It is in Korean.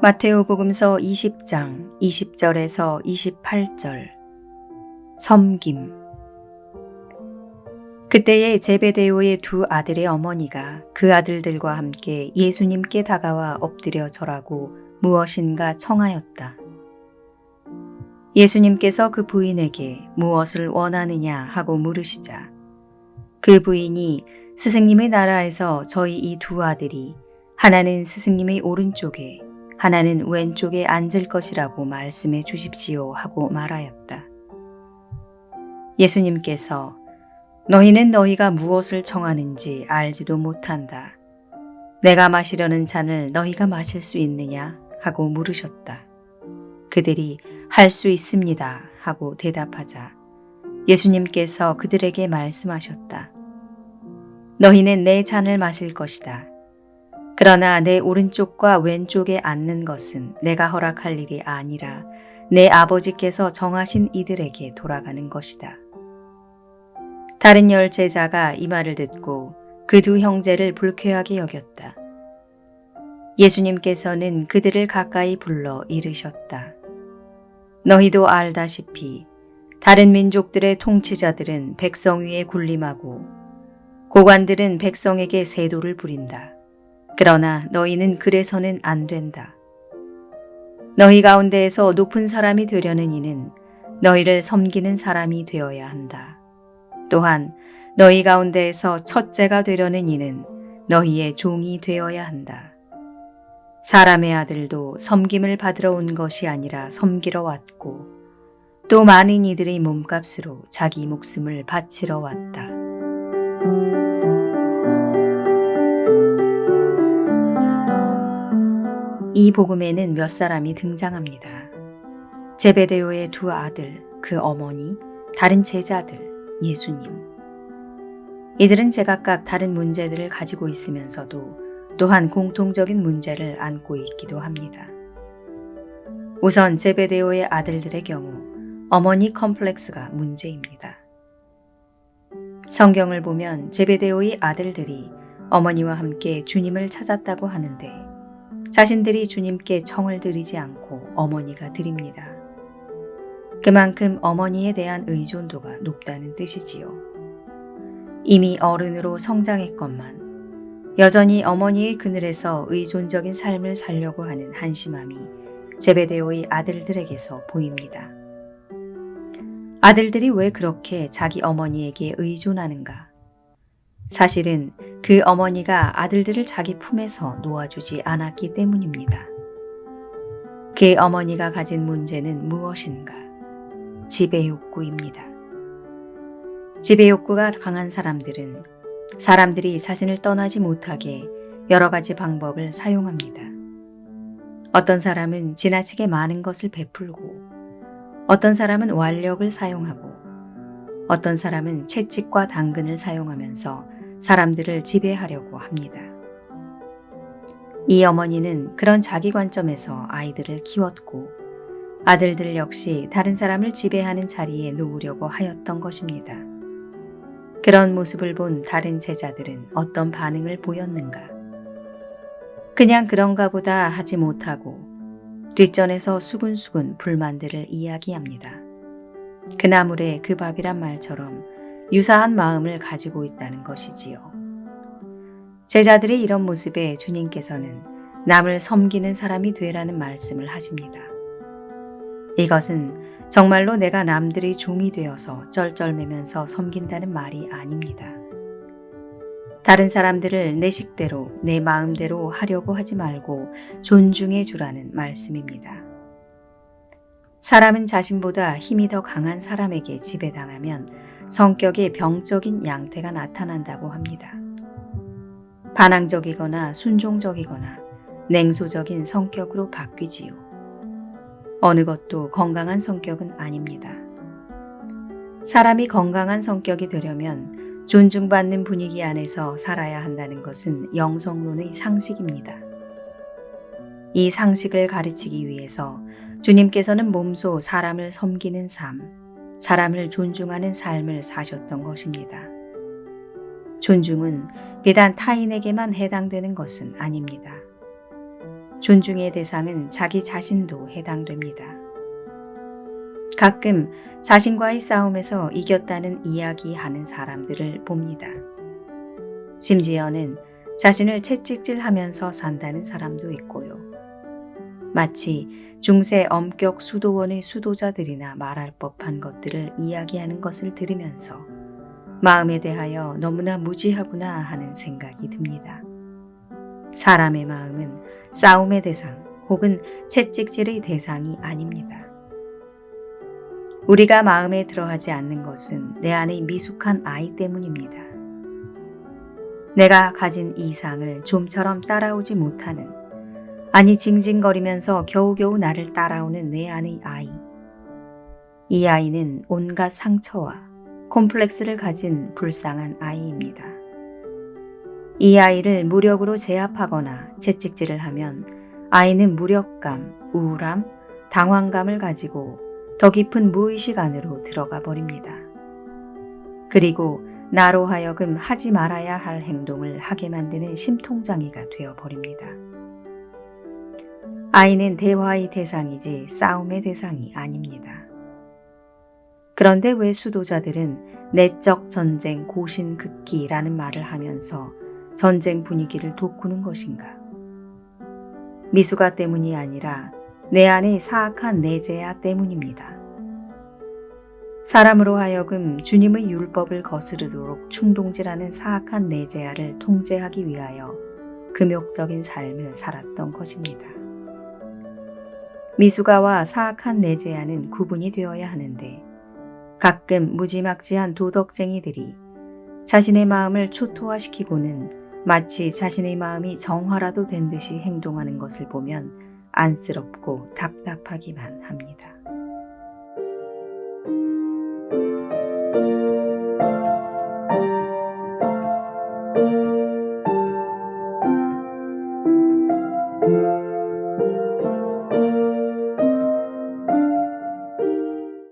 마테오복음서 20장 20절에서 28절. 섬김. 그때에 제베데오의 두 아들의 어머니가 그 아들들과 함께 예수님께 다가와 엎드려 절하고 무엇인가 청하였다. 예수님께서 그 부인에게 무엇을 원하느냐 하고 물으시자 그 부인이 스승님의 나라에서 저희 이 두 아들이 하나는 스승님의 오른쪽에 하나는 왼쪽에 앉을 것이라고 말씀해 주십시오 하고 말하였다. 예수님께서 너희는 너희가 무엇을 청하는지 알지도 못한다. 내가 마시려는 잔을 너희가 마실 수 있느냐 하고 물으셨다. 그들이 할 수 있습니다 하고 대답하자 예수님께서 그들에게 말씀하셨다. 너희는 내 잔을 마실 것이다. 그러나 내 오른쪽과 왼쪽에 앉는 것은 내가 허락할 일이 아니라 내 아버지께서 정하신 이들에게 돌아가는 것이다. 다른 열 제자가 이 말을 듣고 그 두 형제를 불쾌하게 여겼다. 예수님께서는 그들을 가까이 불러 이르셨다. 너희도 알다시피 다른 민족들의 통치자들은 백성 위에 군림하고 고관들은 백성에게 세도를 부린다. 그러나 너희는 그래서는 안 된다. 너희 가운데에서 높은 사람이 되려는 이는 너희를 섬기는 사람이 되어야 한다. 또한 너희 가운데에서 첫째가 되려는 이는 너희의 종이 되어야 한다. 사람의 아들도 섬김을 받으러 온 것이 아니라 섬기러 왔고 또 많은 이들의 몸값으로 자기 목숨을 바치러 왔다. 이 복음에는 몇 사람이 등장합니다. 제베데오의 두 아들, 그 어머니, 다른 제자들, 예수님. 이들은 제각각 다른 문제들을 가지고 있으면서도 또한 공통적인 문제를 안고 있기도 합니다. 우선 제베데오의 아들들의 경우 어머니 컴플렉스가 문제입니다. 성경을 보면 제베데오의 아들들이 어머니와 함께 주님을 찾았다고 하는데 자신들이 주님께 청을 드리지 않고 어머니가 드립니다. 그만큼 어머니에 대한 의존도가 높다는 뜻이지요. 이미 어른으로 성장했건만 여전히 어머니의 그늘에서 의존적인 삶을 살려고 하는 한심함이 제베데오의 아들들에게서 보입니다. 아들들이 왜 그렇게 자기 어머니에게 의존하는가? 사실은 그 어머니가 아들들을 자기 품에서 놓아주지 않았기 때문입니다. 그 어머니가 가진 문제는 무엇인가? 지배욕구입니다. 지배욕구가 강한 사람들은 사람들이 자신을 떠나지 못하게 여러 가지 방법을 사용합니다. 어떤 사람은 지나치게 많은 것을 베풀고 어떤 사람은 완력을 사용하고 어떤 사람은 채찍과 당근을 사용하면서 사람들을 지배하려고 합니다. 이 어머니는 그런 자기 관점에서 아이들을 키웠고 아들들 역시 다른 사람을 지배하는 자리에 놓으려고 하였던 것입니다. 그런 모습을 본 다른 제자들은 어떤 반응을 보였는가? 그냥 그런가 보다 하지 못하고 뒷전에서 수군수군 불만들을 이야기합니다. 그 나물에 그 밥이란 말처럼 유사한 마음을 가지고 있다는 것이지요. 제자들의 이런 모습에 주님께서는 남을 섬기는 사람이 되라는 말씀을 하십니다. 이것은 정말로 내가 남들의 종이 되어서 쩔쩔매면서 섬긴다는 말이 아닙니다. 다른 사람들을 내 식대로 내 마음대로 하려고 하지 말고 존중해 주라는 말씀입니다. 사람은 자신보다 힘이 더 강한 사람에게 지배당하면 성격의 병적인 양태가 나타난다고 합니다. 반항적이거나 순종적이거나 냉소적인 성격으로 바뀌지요. 어느 것도 건강한 성격은 아닙니다. 사람이 건강한 성격이 되려면 존중받는 분위기 안에서 살아야 한다는 것은 영성론의 상식입니다. 이 상식을 가르치기 위해서 주님께서는 몸소 사람을 섬기는 삶, 사람을 존중하는 삶을 사셨던 것입니다. 존중은 비단 타인에게만 해당되는 것은 아닙니다. 존중의 대상은 자기 자신도 해당됩니다. 가끔 자신과의 싸움에서 이겼다는 이야기하는 사람들을 봅니다. 심지어는 자신을 채찍질하면서 산다는 사람도 있고요. 마치 중세 엄격 수도원의 수도자들이나 말할 법한 것들을 이야기하는 것을 들으면서 마음에 대하여 너무나 무지하구나 하는 생각이 듭니다. 사람의 마음은 싸움의 대상 혹은 채찍질의 대상이 아닙니다. 우리가 마음에 들어하지 않는 것은 내 안의 미숙한 아이 때문입니다. 내가 가진 이상을 좀처럼 따라오지 못하는, 아니 징징거리면서 겨우겨우 나를 따라오는 내 안의 아이. 이 아이는 온갖 상처와 콤플렉스를 가진 불쌍한 아이입니다. 이 아이를 무력으로 제압하거나 채찍질을 하면 아이는 무력감, 우울함, 당황감을 가지고 더 깊은 무의식 안으로 들어가 버립니다. 그리고 나로 하여금 하지 말아야 할 행동을 하게 만드는 심통장애가 되어 버립니다. 아이는 대화의 대상이지 싸움의 대상이 아닙니다. 그런데 왜 수도자들은 내적 전쟁 고신극기라는 말을 하면서 전쟁 분위기를 돋구는 것인가? 미숙아 때문이 아니라 내 안의 사악한 내재야 때문입니다. 사람으로 하여금 주님의 율법을 거스르도록 충동질하는 사악한 내재야를 통제하기 위하여 금욕적인 삶을 살았던 것입니다. 미숙아와 사악한 내재야는 구분이 되어야 하는데 가끔 무지막지한 도덕쟁이들이 자신의 마음을 초토화시키고는 마치 자신의 마음이 정화라도 된 듯이 행동하는 것을 보면 안쓰럽고 답답하기만 합니다.